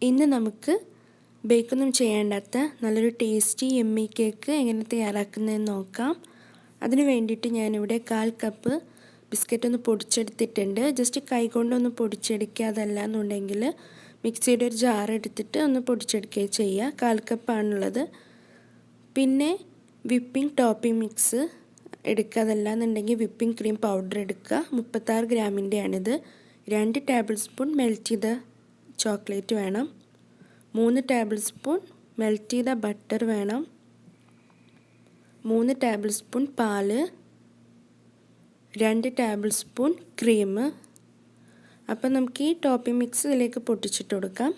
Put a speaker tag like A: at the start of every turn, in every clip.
A: ഇന്ന് നമുക്ക് ബേക്കൊന്നും ചെയ്യേണ്ടാത്ത നല്ലൊരു ടേസ്റ്റി യമ്മി കേക്ക് എങ്ങനെ തയ്യാറാക്കുന്നതെന്ന് നോക്കാം. അതിന് വേണ്ടിയിട്ട് ഞാനിവിടെ 1/4 കപ്പ് ബിസ്ക്കറ്റ് ഒന്ന് പൊടിച്ചെടുത്തിട്ടുണ്ട്. ജസ്റ്റ് കൈകൊണ്ടൊന്ന് പൊടിച്ചെടുക്കുക, അതല്ല എന്നുണ്ടെങ്കിൽ മിക്സിയുടെ ഒരു ജാർ എടുത്തിട്ട് ഒന്ന് പൊടിച്ചെടുക്കുകയും ചെയ്യുക. 1/4 കപ്പാണുള്ളത്. പിന്നെ വിപ്പിംഗ് ടോപ്പിംഗ് മിക്സ് എടുക്കുക, അതല്ല എന്നുണ്ടെങ്കിൽ വിപ്പിംഗ് ക്രീം പൗഡർ എടുക്കുക. 36 ഗ്രാമിൻ്റെയാണിത്. 2 ടേബിൾ സ്പൂൺ മെൽറ്റ് ചെയ്ത ചോക്ലേറ്റ് വേണം. 3 ടേബിൾ സ്പൂൺ മെൽറ്റ് ചെയ്ത ബട്ടർ വേണം. 3 ടേബിൾ സ്പൂൺ പാല്, 2 ടേബിൾ സ്പൂൺ ക്രീം. അപ്പം നമുക്ക് ഈ ടോപ്പിംഗ് മിക്സ് ഇതിലേക്ക് പൊട്ടിച്ചിട്ട് കൊടുക്കാം.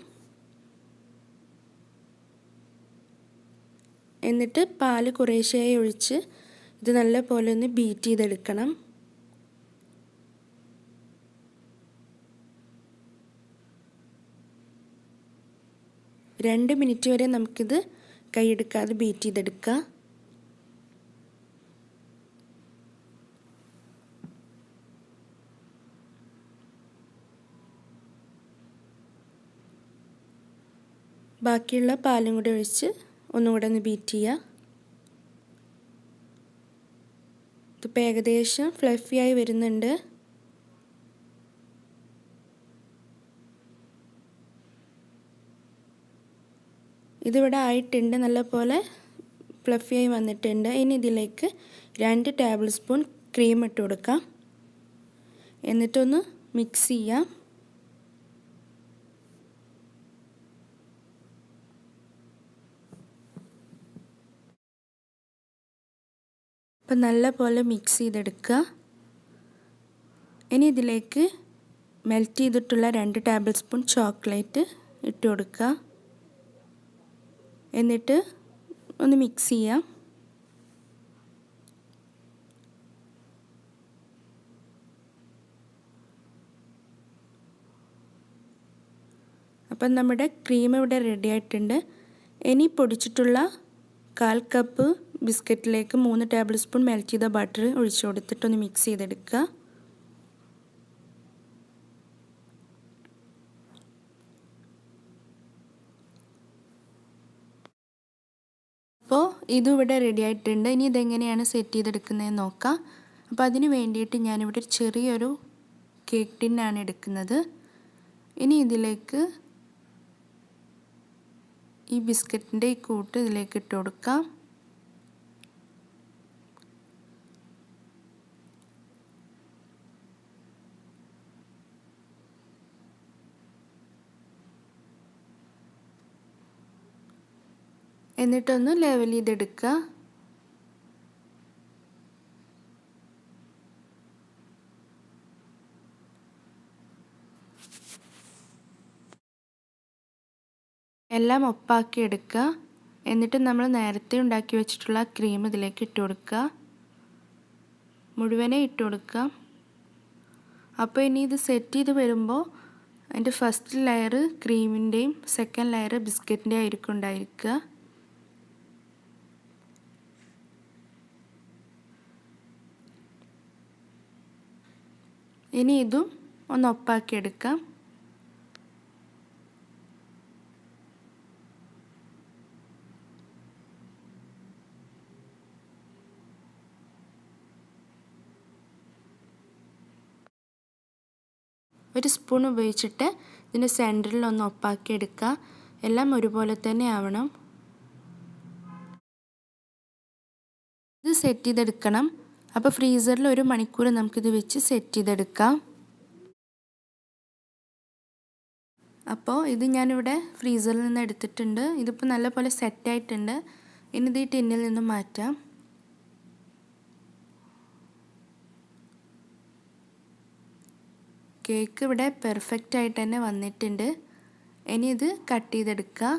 A: എന്നിട്ട് പാല് കുറേശ്ശെയായി ഒഴിച്ച് ഇത് നല്ലപോലെ ഒന്ന് ബീറ്റ് ചെയ്തെടുക്കണം. രണ്ട് മിനിറ്റ് വരെ നമുക്കിത് കൈയെടുക്കാതെ ബീറ്റ് ചെയ്തെടുക്കാം. ബാക്കിയുള്ള പാലും കൂടി ഒഴിച്ച് ഒന്നുകൂടെ ഒന്ന് ബീറ്റ് ചെയ്യുക. ഇതിപ്പോൾ ഏകദേശം ഫ്ലഫിയായി വരുന്നുണ്ട്. ഇതിവിടെ ആയിട്ടുണ്ട്, നല്ലപോലെ ഫ്ലഫിയായി വന്നിട്ടുണ്ട്. ഇനി ഇതിലേക്ക് 2 ടേബിൾ സ്പൂൺ ക്രീം ഇട്ട് കൊടുക്കാം. എന്നിട്ടൊന്ന് മിക്സ് ചെയ്യാം. അപ്പം നല്ലപോലെ മിക്സ് ചെയ്തെടുക്കുക. ഇനി ഇതിലേക്ക് മെൽറ്റ് ചെയ്തിട്ടുള്ള 2 ടേബിൾ സ്പൂൺ ചോക്ലേറ്റ് ഇട്ട് കൊടുക്കുക. എന്നിട്ട് ഒന്ന് മിക്സ് ചെയ്യാം. അപ്പം നമ്മുടെ ക്രീം ഇവിടെ റെഡി ആയിട്ടുണ്ട്. ഇനി പൊടിച്ചിട്ടുള്ള 1/4 കപ്പ് ബിസ്ക്കറ്റിലേക്ക് 3 ടേബിൾ സ്പൂൺ മെൽറ്റ് ചെയ്ത ബട്ടർ ഒഴിച്ചു കൊടുത്തിട്ടൊന്ന് മിക്സ് ചെയ്തെടുക്കുക. അപ്പോൾ ഇതും ഇവിടെ റെഡി ആയിട്ടുണ്ട്. ഇനി ഇതെങ്ങനെയാണ് സെറ്റ് ചെയ്തെടുക്കുന്നതെന്ന് നോക്കാം. അപ്പോൾ അതിന് വേണ്ടിയിട്ട് ഞാനിവിടെ ഒരു ചെറിയൊരു കേക്ക് ടിന്നാണ് എടുക്കുന്നത്. ഇനി ഇതിലേക്ക് ഈ ബിസ്ക്കറ്റിൻ്റെ ഈ കൂട്ട് ഇതിലേക്ക് ഇട്ട് കൊടുക്കാം. എന്നിട്ടൊന്ന് ലെവൽ ചെയ്തെടുക്കുക. എല്ലാം ഒപ്പാക്കി എടുക്കുക. എന്നിട്ട് നമ്മൾ നേരത്തെ ഉണ്ടാക്കി വെച്ചിട്ടുള്ള ക്രീം ഇതിലേക്ക് ഇട്ട് കൊടുക്കുക. മുഴുവനെ ഇട്ട് കൊടുക്കുക. അപ്പോൾ ഇനി ഇത് സെറ്റ് ചെയ്ത് വരുമ്പോൾ അതിൻ്റെ ഫസ്റ്റ് ലെയർ ക്രീമിൻ്റെയും സെക്കൻഡ് ലെയർ ബിസ്ക്കറ്റിൻ്റെയും ആയിരിക്കും ഉണ്ടായിരിക്കുക. ഇനി ഇതും ഒന്ന് ഒപ്പാക്കി എടുക്കാം. ഒരു സ്പൂൺ ഉപയോഗിച്ചിട്ട് ഇതിൻ്റെ സെൻറ്ററിൽ ഒന്ന് ഒപ്പാക്കി എടുക്കുക. എല്ലാം ഒരുപോലെ തന്നെ ആവണം. ഇത് സെറ്റ് ചെയ്തെടുക്കണം. അപ്പോൾ ഫ്രീസറിൽ 1 മണിക്കൂർ നമുക്കിത് വെച്ച് സെറ്റ് ചെയ്തെടുക്കാം. അപ്പോൾ ഇത് ഞാനിവിടെ ഫ്രീസറിൽ നിന്ന് എടുത്തിട്ടുണ്ട്. ഇതിപ്പോൾ നല്ലപോലെ സെറ്റായിട്ടുണ്ട്. ഇനി ഇത് ഈ ടിന്നിൽ നിന്ന് മാറ്റാം. കേക്ക് ഇവിടെ പെർഫെക്റ്റ് ആയിട്ട് തന്നെ വന്നിട്ടുണ്ട്. ഇനി ഇത് കട്ട് ചെയ്തെടുക്കുക.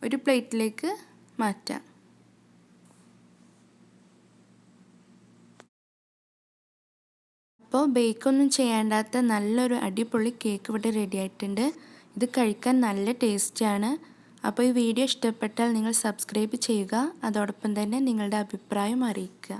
A: ഒരു പ്ലേറ്റിലേക്ക് മാറ്റാം. അപ്പോൾ ബേക്കൊന്നും ചെയ്യേണ്ടാത്ത നല്ലൊരു അടിപൊളി കേക്ക് ഇവിടെ റെഡി ആയിട്ടുണ്ട്. ഇത് കഴിക്കാൻ നല്ല ടേസ്റ്റാണ്. അപ്പോൾ ഈ വീഡിയോ ഇഷ്ടപ്പെട്ടാൽ നിങ്ങൾ സബ്സ്ക്രൈബ് ചെയ്യുക. അതോടൊപ്പം തന്നെ നിങ്ങളുടെ അഭിപ്രായം അറിയിക്കുക.